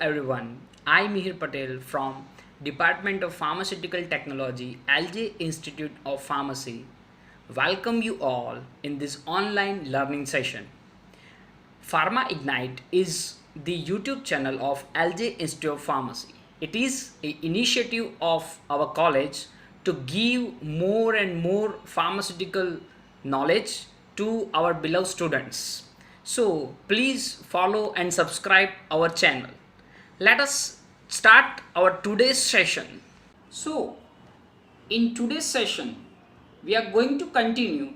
everyone, I'm Mihir Patel from Department of Pharmaceutical Technology, LJ Institute of Pharmacy. Welcome you all in this online learning session. Pharma Ignite is the YouTube channel of LJ Institute of Pharmacy. It is an initiative of our college to give more and more pharmaceutical knowledge to our beloved students. So please follow and subscribe our channel. Let us start our today's session. So in today's session, we are going to continue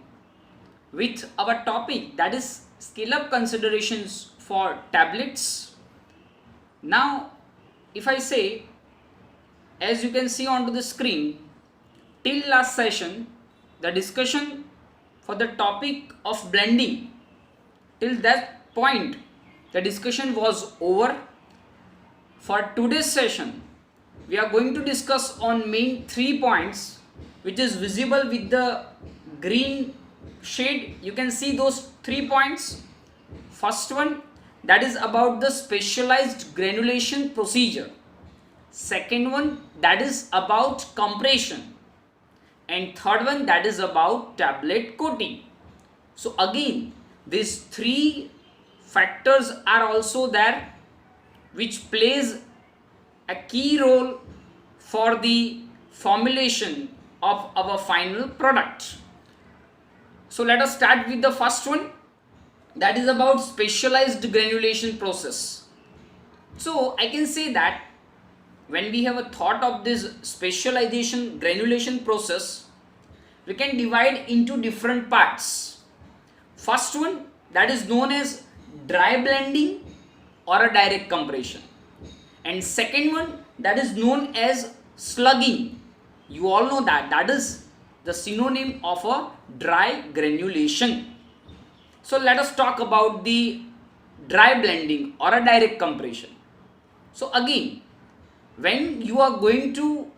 with our topic, that is scale up considerations for tablets. Now if I say, as you can see onto the screen, till last session the discussion for the topic of blending, till that point the discussion was over. For today's session we are going to discuss on main 3 points, which is visible with the green shade. You can see those 3 points. First one, that is about the specialized granulation procedure. Second one, that is about compression. And third one, that is about tablet coating. So again, these 3 factors are also there, which plays a key role for the formulation of our final product. So let us start with the first one, that is about specialized granulation process. So I can say that when we have a thought of this specialization granulation process, we can divide into different parts. First one, that is known as dry blending or a direct compression, and second one, that is known as slugging. You all know that is the synonym of a dry granulation. So let us talk about the dry blending or a direct compression. So again, when you are going to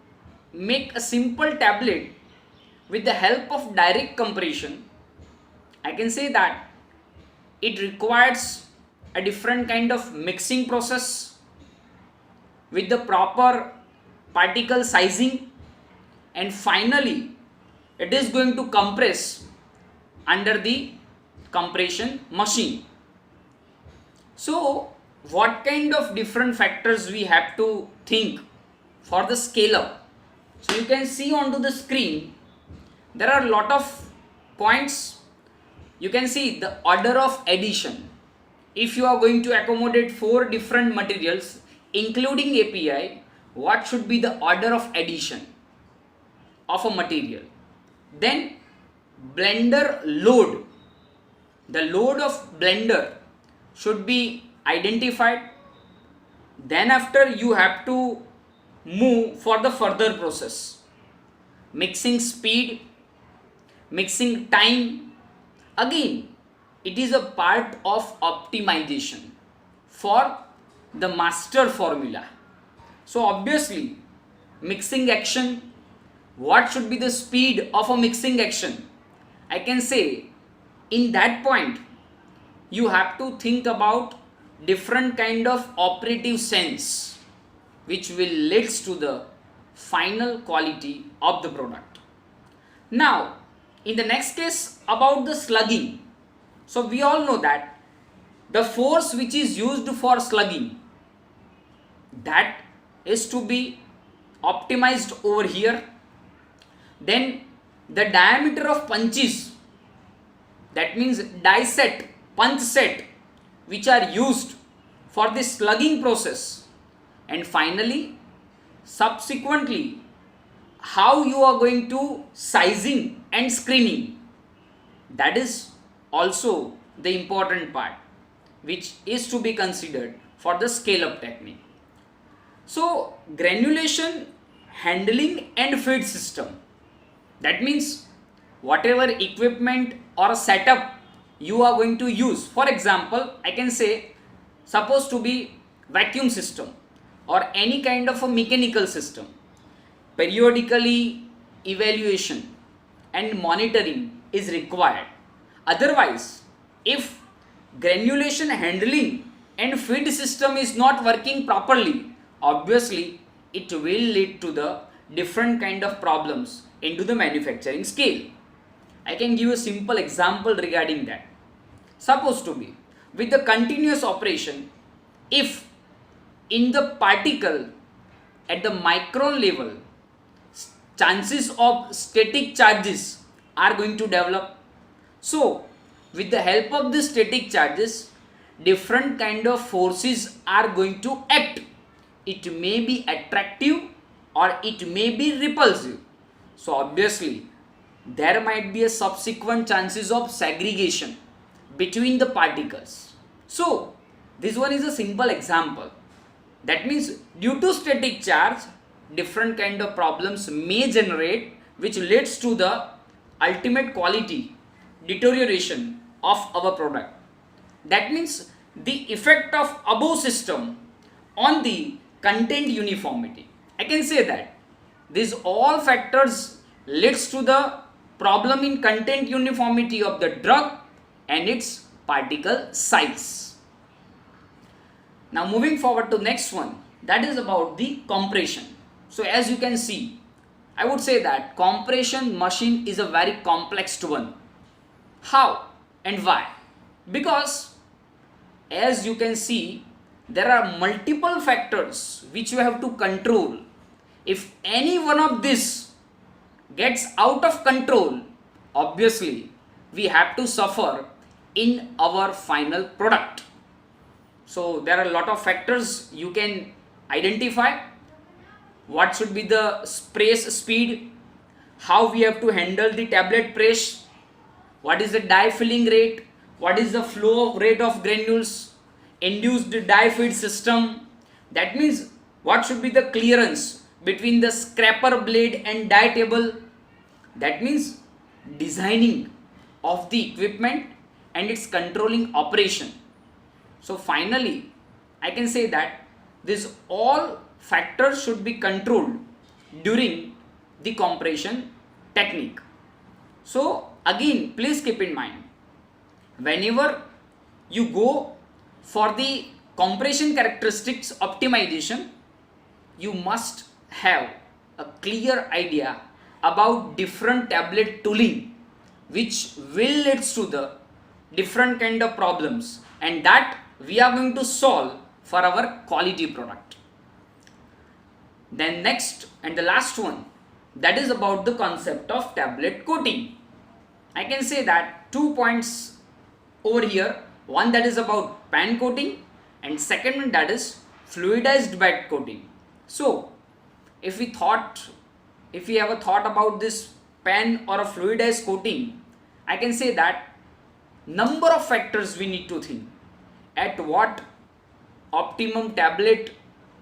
make a simple tablet with the help of direct compression, I can say that it requires a different kind of mixing process with the proper particle sizing, and finally it is going to compress under the compression machine. So what kind of different factors we have to think for the scale up? So you can see onto the screen there are a lot of points. You can see the order of addition. If you are going to accommodate 4 different materials including API, what should be the order of addition of a material? Then blender load, the load of blender should be identified. Then after you have to move for the further process, mixing speed, mixing time. Again, it is a part of optimization for the master formula. So obviously mixing action, what should be the speed of a mixing action? I can say in that point you have to think about different kind of operative sense, which will leads to the final quality of the product. Now in the next case, about the slugging. So we all know that the force which is used for slugging, that is to be optimized over here. Then the diameter of punches, that means die set, punch set, which are used for this slugging process, and finally subsequently how you are going to sizing and screening, that is also the important part which is to be considered for the scale up technique. So granulation handling and feed system, that means whatever equipment or setup you are going to use. For example, I can say supposed to be vacuum system or any kind of a mechanical system. Periodically evaluation and monitoring is required. Otherwise, if granulation handling and feed system is not working properly, obviously it will lead to the different kind of problems into the manufacturing scale. I can give a simple example regarding that. Suppose to be with the continuous operation, if in the particle at the micron level chances of static charges are going to develop. So with the help of the static charges, different kind of forces are going to act. It may be attractive or it may be repulsive. So obviously there might be a subsequent chances of segregation between the particles. So this one is a simple example. That means due to static charge, different kind of problems may generate, which leads to the ultimate quality deterioration of our product. That means the effect of above system on the content uniformity. I can say that these all factors leads to the problem in content uniformity of the drug and its particle size. Now moving forward to next one, that is about the compression. So as you can see, I would say that compression machine is a very complex one. How and why? Because as you can see, there are multiple factors which you have to control. If any one of this gets out of control, obviously we have to suffer in our final product. So there are a lot of factors you can identify. What should be the press speed, how we have to handle the tablet press, what is the dye filling rate, what is the flow rate of granules, induced dye feed system. That means what should be the clearance between the scraper blade and dye table. That means designing of the equipment and its controlling operation. So finally I can say that this all factors should be controlled during the compression technique. So again, please keep in mind, whenever you go for the compression characteristics optimization, you must have a clear idea about different tablet tooling which will lead to the different kind of problems, and that we are going to solve for our quality product. Then next and the last one, that is about the concept of tablet coating. I can say that 2 points over here. One that is about pan coating and second one that is fluidized bed coating. So if we have a thought about this pan or a fluidized coating, I can say that number of factors we need to think. At what optimum tablet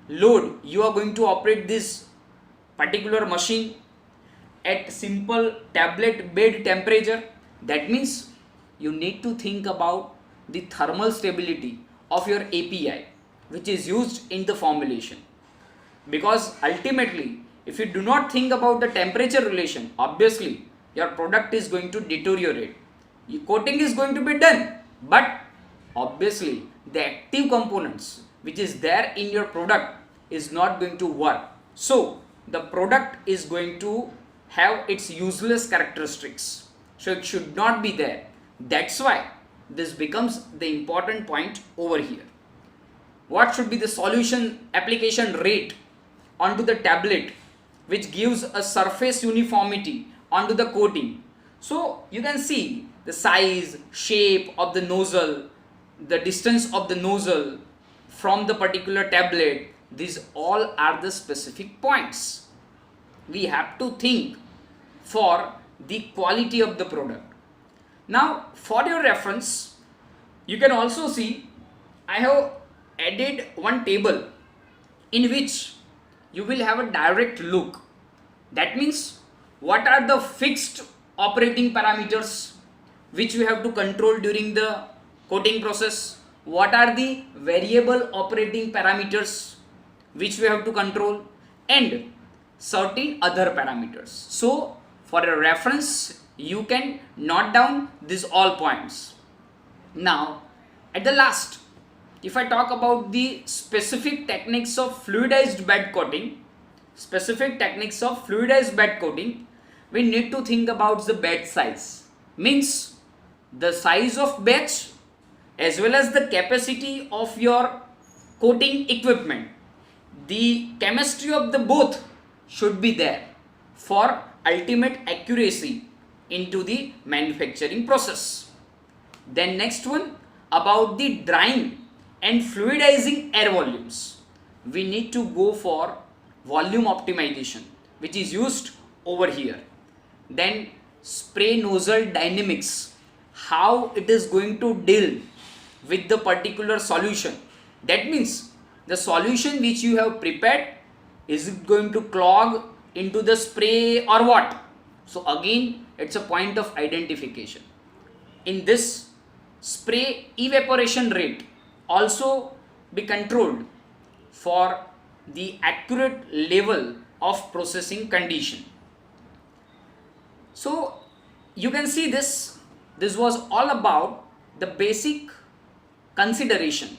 load you are going to operate this particular machine, at simple tablet bed temperature. That means you need to think about the thermal stability of your API which is used in the formulation, because ultimately if you do not think about the temperature relation, obviously your product is going to deteriorate. Your coating is going to be done, but obviously the active components which is there in your product is not going to work. So the product is going to have its useless characteristics, so it should not be there. That's why this becomes the important point over here. What should be the solution application rate onto the tablet which gives a surface uniformity onto the coating? So you can see the size, shape of the nozzle, the distance of the nozzle from the particular tablet. These all are the specific points we have to think for the quality of the product. Now for your reference, you can also see I have added one table in which you will have a direct look. That means what are the fixed operating parameters which you have to control during the coating process, what are the variable operating parameters which we have to control, and certain other parameters. So for a reference you can note down these all points. Now at the last if I talk about the specific techniques of fluidized bed coating, we need to think about the bed size. Means the size of beds as well as the capacity of your coating equipment. The chemistry of the both should be there for ultimate accuracy into the manufacturing process. Then next one, about the drying and fluidizing air volumes. We need to go for volume optimization, which is used over here. Then spray nozzle dynamics, how it is going to deal with the particular solution. That means the solution which you have prepared, is it going to clog into the spray or what? So again, it's a point of identification. In this, spray evaporation rate also be controlled for the accurate level of processing condition. So you can see this was all about the basic consideration.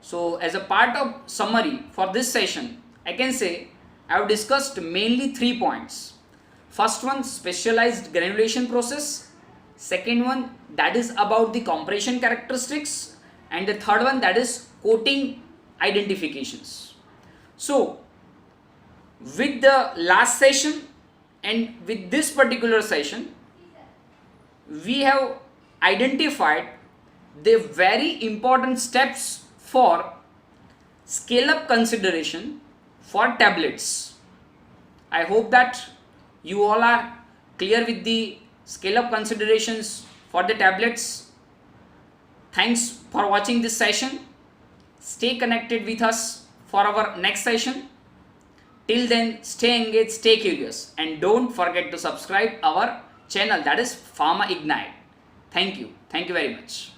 So as a part of summary for this session, I can say I have discussed mainly 3 points. First one, specialized granulation process. Second one, that is about the compression characteristics. And the third one, that is coating identifications. So with the last session and with this particular session, we have identified the very important steps for scale up consideration for tablets. I hope that you all are clear with the scale up considerations for the tablets. Thanks for watching this session. Stay connected with us for our next session. Till then, stay engaged, stay curious, and don't forget to subscribe our channel, that is Pharma Ignite. Thank you very much.